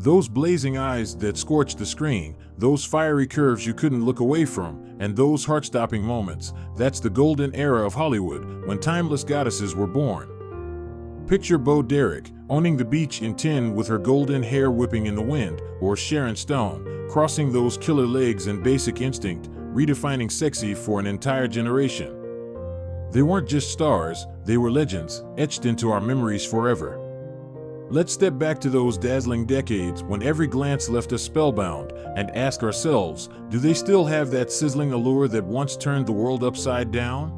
Those blazing eyes that scorched the screen, those fiery curves you couldn't look away from, and those heart-stopping moments, that's the golden era of Hollywood, when timeless goddesses were born. Picture Bo Derek, owning the beach in 10 with her golden hair whipping in the wind, or Sharon Stone, crossing those killer legs in Basic Instinct, redefining sexy for an entire generation. They weren't just stars, they were legends, etched into our memories forever. Let's step back to those dazzling decades when every glance left us spellbound, and ask ourselves, do they still have that sizzling allure that once turned the world upside down?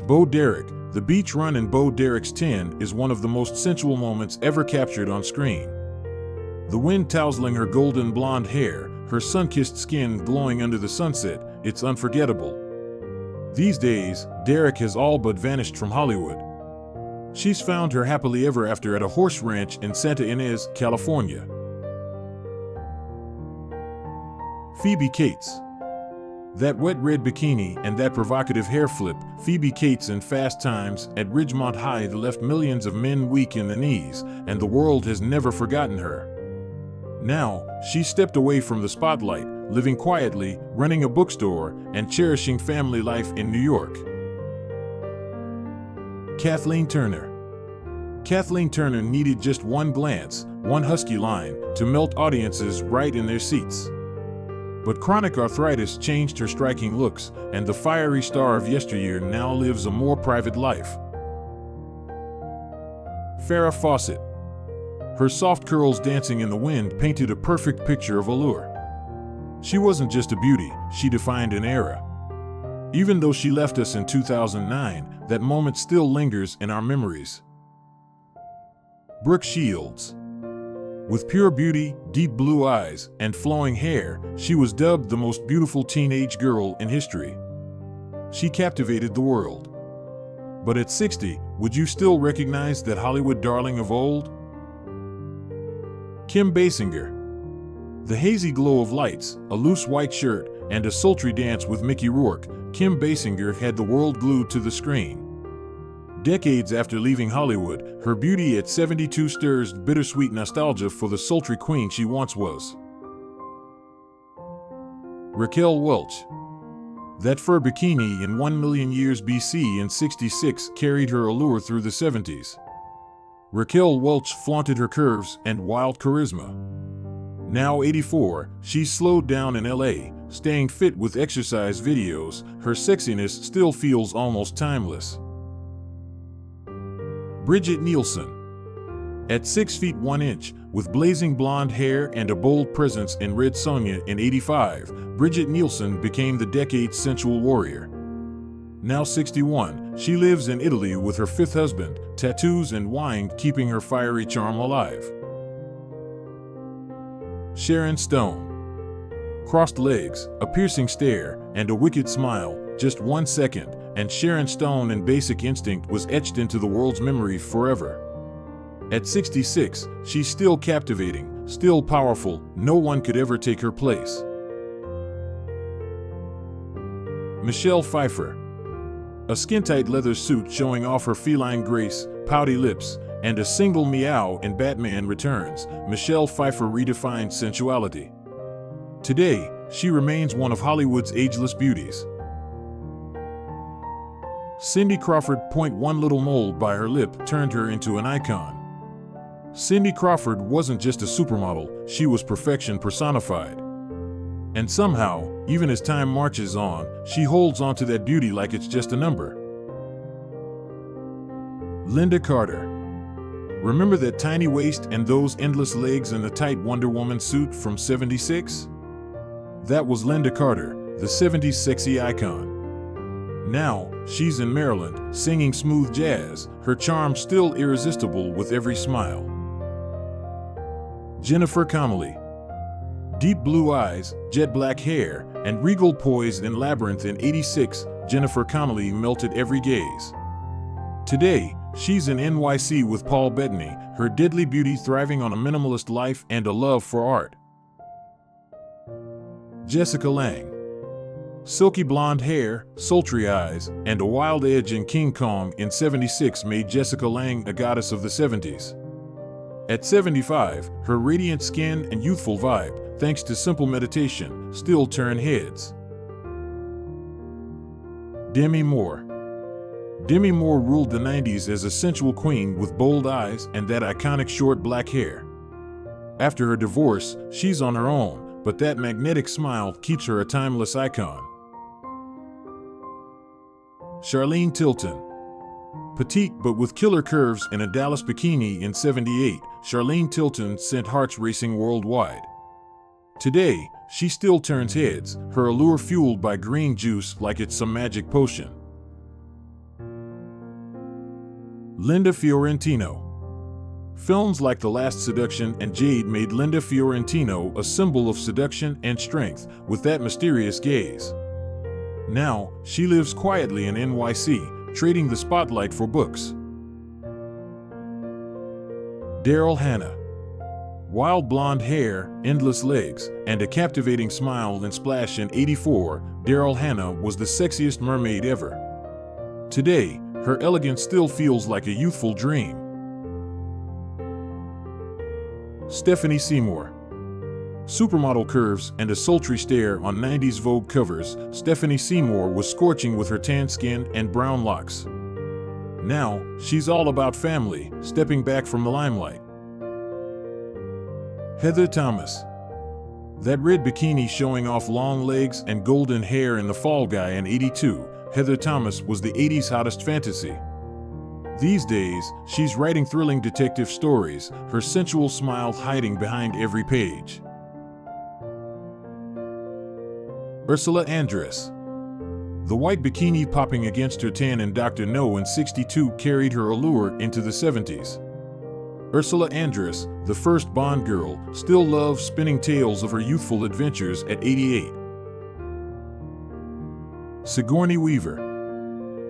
Bo Derek, the beach run in Bo Derek's 10 is one of the most sensual moments ever captured on screen. The wind tousling her golden blonde hair, her sun-kissed skin glowing under the sunset, it's unforgettable. These days, Derek has all but vanished from Hollywood. She's found her happily ever after at a horse ranch in Santa Ynez, California. Phoebe Cates. That wet red bikini and that provocative hair flip, Phoebe Cates in Fast Times at Ridgemont High left millions of men weak in the knees, and the world has never forgotten her. Now, she stepped away from the spotlight, living quietly, running a bookstore, and cherishing family life in New York. Kathleen Turner. Kathleen Turner needed just one glance, one husky line, to melt audiences right in their seats. But chronic arthritis changed her striking looks, and the fiery star of yesteryear now lives a more private life. Farrah Fawcett. Her soft curls dancing in the wind painted a perfect picture of allure. She wasn't just a beauty, she defined an era. Even though she left us in 2009, that moment still lingers in our memories. Brooke Shields. With pure beauty, deep blue eyes, and flowing hair, she was dubbed the most beautiful teenage girl in history. She captivated the world. But at 60, would you still recognize that Hollywood darling of old? Kim Basinger. The hazy glow of lights, a loose white shirt, and a sultry dance with Mickey Rourke, Kim Basinger had the world glued to the screen. Decades after leaving Hollywood, her beauty at 72 stirs bittersweet nostalgia for the sultry queen she once was. Raquel Welch. That fur bikini in 1 million years BC in 66 carried her allure through the 70s. Raquel Welch flaunted her curves and wild charisma. Now 84, she's slowed down in LA, staying fit with exercise videos, her sexiness still feels almost timeless. Bridget Nielsen. At 6 feet 1 inch, with blazing blonde hair and a bold presence in Red Sonja in 85, Bridget Nielsen became the decade's sensual warrior. Now 61, she lives in Italy with her fifth husband, tattoos and wine keeping her fiery charm alive. Sharon Stone. Crossed legs, a piercing stare, and a wicked smile, just 1 second, and Sharon Stone in Basic Instinct was etched into the world's memory forever. At 66, she's still captivating, still powerful, no one could ever take her place. Michelle Pfeiffer. A skin-tight leather suit showing off her feline grace, pouty lips, and a single meow in Batman Returns, Michelle Pfeiffer redefined sensuality. Today, she remains one of Hollywood's ageless beauties. Cindy Crawford. One little mole by her lip turned her into an icon. Cindy Crawford wasn't just a supermodel, she was perfection personified. And somehow, even as time marches on, she holds onto that beauty like it's just a number. Linda Carter. Remember that tiny waist and those endless legs in the tight Wonder Woman suit from 76? That was Linda Carter, the 70s sexy icon. Now, she's in Maryland, singing smooth jazz, her charm still irresistible with every smile. Jennifer Connelly. Deep blue eyes, jet black hair, and regal poise in Labyrinth in 86, Jennifer Connelly melted every gaze. Today, she's in NYC with Paul Bettany, her deadly beauty thriving on a minimalist life and a love for art. Jessica Lange. Silky blonde hair, sultry eyes, and a wild edge in King Kong in 76 made Jessica Lange a goddess of the 70s. At 75, her radiant skin and youthful vibe, thanks to simple meditation, still turn heads. Demi Moore. Demi Moore ruled the 90s as a sensual queen with bold eyes and that iconic short black hair. After her divorce, she's on her own, but that magnetic smile keeps her a timeless icon. Charlene Tilton. Petite but with killer curves in a Dallas bikini in '78, Charlene Tilton sent hearts racing worldwide. Today, she still turns heads, her allure fueled by green juice like it's some magic potion. Linda Fiorentino. Films like The Last Seduction and Jade made Linda Fiorentino a symbol of seduction and strength with that mysterious gaze. Now, she lives quietly in NYC, trading the spotlight for books. Daryl Hannah. Wild blonde hair, endless legs, and a captivating smile in Splash in '84, Daryl Hannah was the sexiest mermaid ever. Today, her elegance still feels like a youthful dream. Stephanie Seymour. Supermodel curves and a sultry stare on 90s Vogue covers, Stephanie Seymour was scorching with her tan skin and brown locks. Now, she's all about family, stepping back from the limelight. Heather Thomas. That red bikini showing off long legs and golden hair in The Fall Guy in '82, Heather Thomas was the '80s hottest fantasy. These days, she's writing thrilling detective stories, her sensual smile hiding behind every page. Ursula Andress. The white bikini popping against her tan in Dr. No in '62 carried her allure into the '70s. Ursula Andress, the first Bond girl, still loves spinning tales of her youthful adventures at 88. Sigourney Weaver.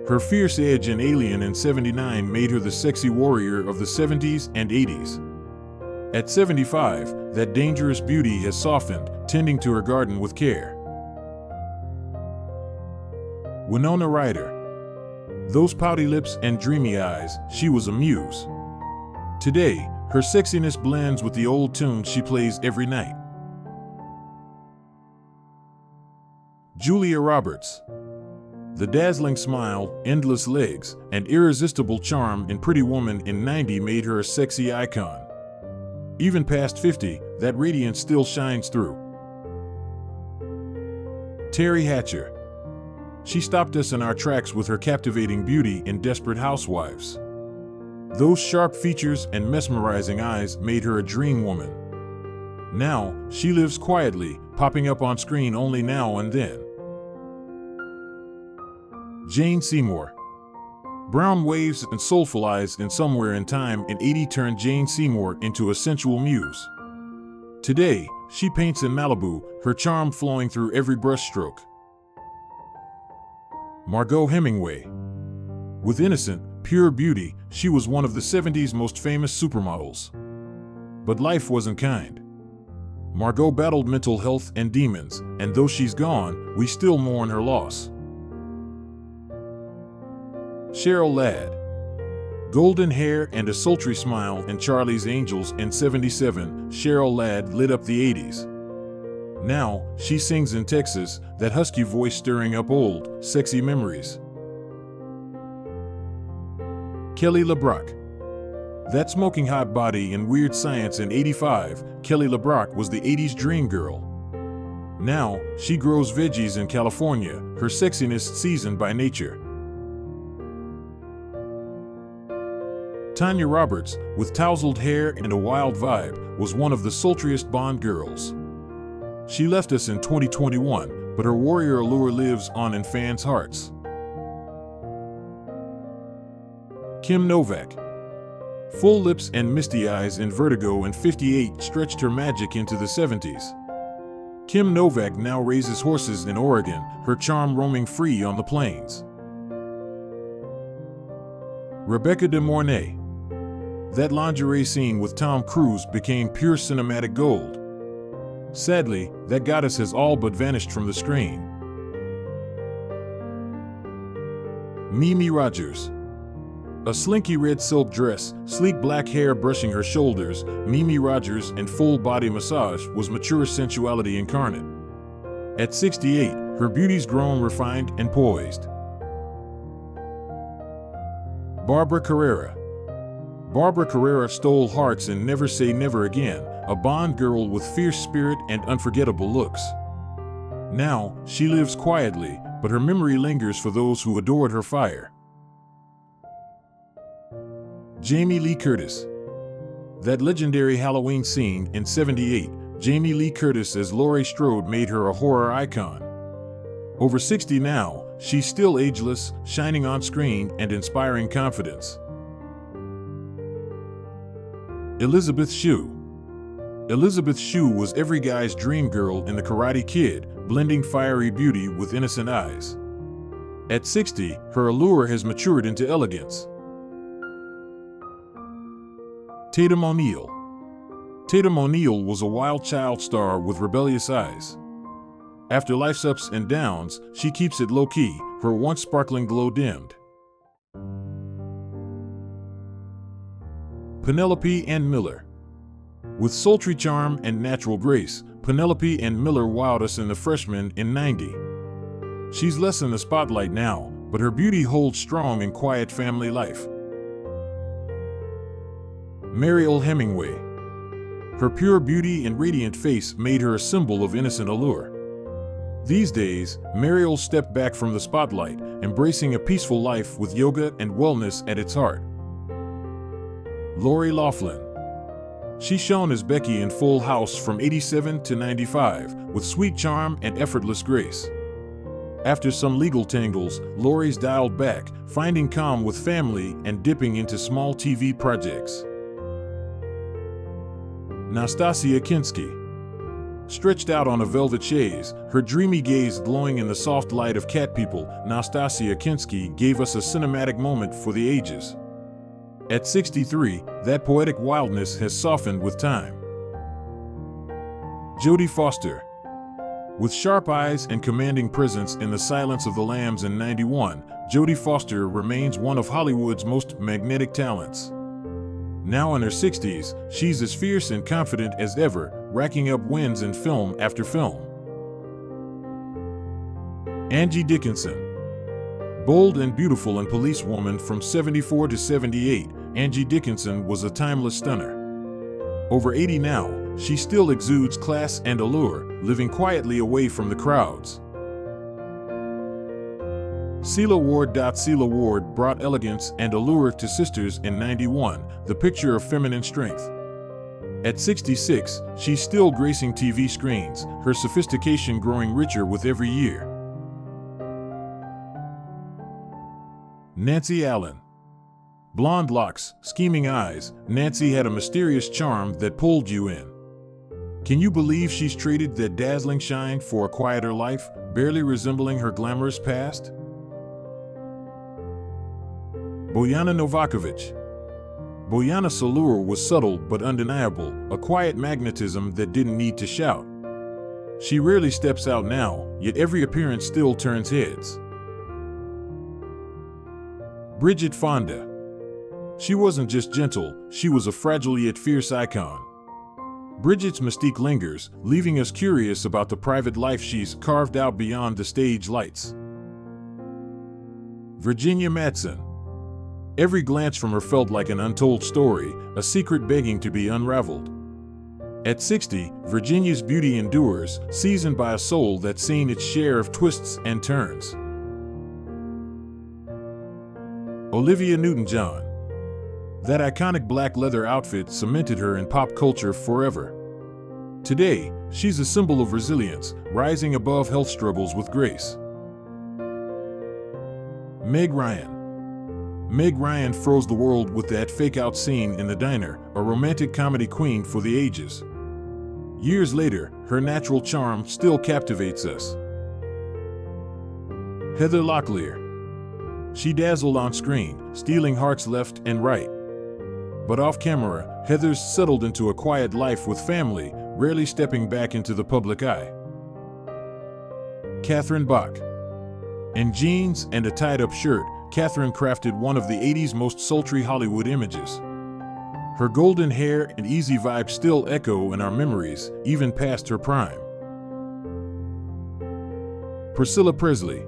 Her fierce edge in Alien in '79 made her the sexy warrior of the '70s and '80s. At 75, that dangerous beauty has softened, tending to her garden with care. Winona Ryder. Those pouty lips and dreamy eyes, she was a muse. Today, her sexiness blends with the old tunes she plays every night. Julia Roberts. The dazzling smile, endless legs, and irresistible charm in Pretty Woman in '90 made her a sexy icon. Even past 50, that radiance still shines through. Terry Hatcher. She stopped us in our tracks with her captivating beauty in Desperate Housewives. Those sharp features and mesmerizing eyes made her a dream woman. Now, she lives quietly, popping up on screen only now and then. Jane Seymour. Brown waves and soulful eyes in Somewhere in Time in '80 turned Jane Seymour into a sensual muse. Today, she paints in Malibu, her charm flowing through every brushstroke. Margot Hemingway. With innocent, pure beauty, she was one of the '70s most famous supermodels. But life wasn't kind. Margot battled mental health and demons, and though she's gone, we still mourn her loss. Cheryl Ladd. Golden hair and a sultry smile in Charlie's Angels in '77, Cheryl Ladd lit up the '80s. Now, she sings in Texas, that husky voice stirring up old, sexy memories. Kelly LeBrock. That smoking hot body in Weird Science in '85, Kelly LeBrock was the '80s dream girl. Now, she grows veggies in California, her sexiness seasoned by nature. Tanya Roberts, with tousled hair and a wild vibe, was one of the sultriest Bond girls. She left us in 2021, but her warrior allure lives on in fans' hearts. Kim Novak. Full lips and misty eyes in Vertigo in '58 stretched her magic into the '70s. Kim Novak now raises horses in Oregon, her charm roaming free on the plains. Rebecca De Mornay. That lingerie scene with Tom Cruise became pure cinematic gold. Sadly, that goddess has all but vanished from the screen. Mimi Rogers. A slinky red silk dress, sleek black hair brushing her shoulders, Mimi Rogers and full body massage was mature sensuality incarnate. At 68, her beauty's grown refined and poised. Barbara Carrera. Barbara Carrera stole hearts in Never Say Never Again, a Bond girl with fierce spirit and unforgettable looks. Now, she lives quietly, but her memory lingers for those who adored her fire. Jamie Lee Curtis. That legendary Halloween scene in '78, Jamie Lee Curtis as Laurie Strode made her a horror icon. Over 60 now, she's still ageless, shining on screen and inspiring confidence. Elizabeth Shue. Elizabeth Shue was every guy's dream girl in The Karate Kid, blending fiery beauty with innocent eyes. At 60, her allure has matured into elegance. Tatum O'Neal. Tatum O'Neal was a wild child star with rebellious eyes. After life's ups and downs, she keeps it low-key, her once sparkling glow dimmed. Penelope Ann Miller. With sultry charm and natural grace, Penelope Ann Miller wowed us in The Freshman in '90. She's less in the spotlight now, but her beauty holds strong in quiet family life. Mariel Hemingway. Her pure beauty and radiant face made her a symbol of innocent allure. These days, Mariel stepped back from the spotlight, embracing a peaceful life with yoga and wellness at its heart. Lori Loughlin. She shone as Becky in Full House from '87 to '95, with sweet charm and effortless grace. After some legal tangles, Lori's dialed back, finding calm with family and dipping into small TV projects. Nastasia Kinski. Stretched out on a velvet chaise, her dreamy gaze glowing in the soft light of Cat People, Nastasia Kinski gave us a cinematic moment for the ages. At 63, that poetic wildness has softened with time. Jodie Foster. With sharp eyes and commanding presence in The Silence of the Lambs in '91, Jodie Foster remains one of Hollywood's most magnetic talents. Now in her 60s, she's as fierce and confident as ever, racking up wins in film after film. Angie Dickinson. Bold and beautiful and policewoman from '74 to '78, Angie Dickinson was a timeless stunner. Over 80 now, she still exudes class and allure, living quietly away from the crowds. Celia Ward. Celia Ward brought elegance and allure to Sisters in '91, the picture of feminine strength. At 66, she's still gracing TV screens, her sophistication growing richer with every year. Nancy Allen. Blonde locks, scheming eyes, Nancy had a mysterious charm that pulled you in. Can you believe she's traded that dazzling shine for a quieter life, barely resembling her glamorous past? Bojana Novakovic. Bojana's allure was subtle but undeniable, a quiet magnetism that didn't need to shout. She rarely steps out now, yet every appearance still turns heads. Bridget Fonda. She wasn't just gentle, she was a fragile yet fierce icon. Bridget's mystique lingers, leaving us curious about the private life she's carved out beyond the stage lights. Virginia Madsen. Every glance from her felt like an untold story, a secret begging to be unraveled. At 60, Virginia's beauty endures, seasoned by a soul that's seen its share of twists and turns. Olivia Newton-John. That iconic black leather outfit cemented her in pop culture forever. Today, she's a symbol of resilience, rising above health struggles with grace. Meg Ryan. Meg Ryan froze the world with that fake-out scene in the diner, a romantic comedy queen for the ages. Years later, her natural charm still captivates us. Heather Locklear. She dazzled on screen, stealing hearts left and right. But off camera, Heather's settled into a quiet life with family, rarely stepping back into the public eye. Catherine Bach. In jeans and a tied-up shirt, Catherine crafted one of the 80s most sultry Hollywood images. Her golden hair and easy vibe still echo in our memories, even past her prime. Priscilla Presley.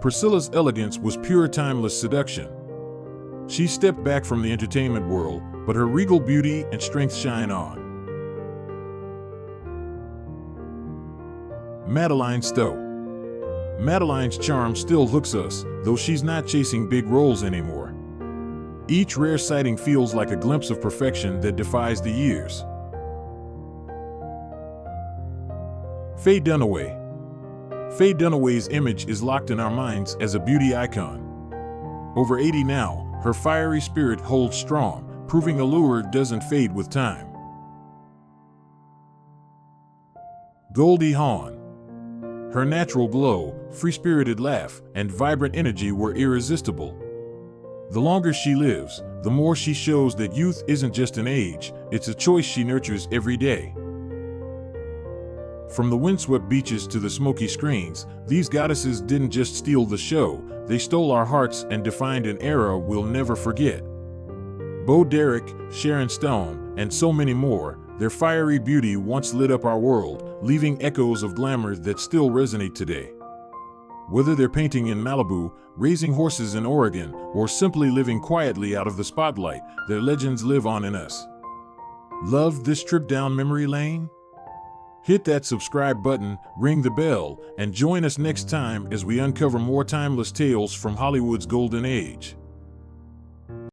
Priscilla's elegance was pure timeless seduction. She stepped back from the entertainment world, but her regal beauty and strength shine on. Madeline Stowe. Madeline's charm still hooks us, though she's not chasing big roles anymore. Each rare sighting feels like a glimpse of perfection that defies the years. Faye Dunaway. Faye Dunaway's image is locked in our minds as a beauty icon. Over 80 now, her fiery spirit holds strong, proving allure doesn't fade with time. Goldie Hawn. Her natural glow, free-spirited laugh, and vibrant energy were irresistible. The longer she lives, the more she shows that youth isn't just an age, it's a choice she nurtures every day. From the windswept beaches to the smoky screens, these goddesses didn't just steal the show, they stole our hearts and defined an era we'll never forget. Bo Derek, Sharon Stone, and so many more, their fiery beauty once lit up our world, leaving echoes of glamour that still resonate today. Whether they're painting in Malibu, raising horses in Oregon, or simply living quietly out of the spotlight, their legends live on in us. Love this trip down memory lane? Hit that subscribe button, ring the bell, and join us next time as we uncover more timeless tales from Hollywood's golden age.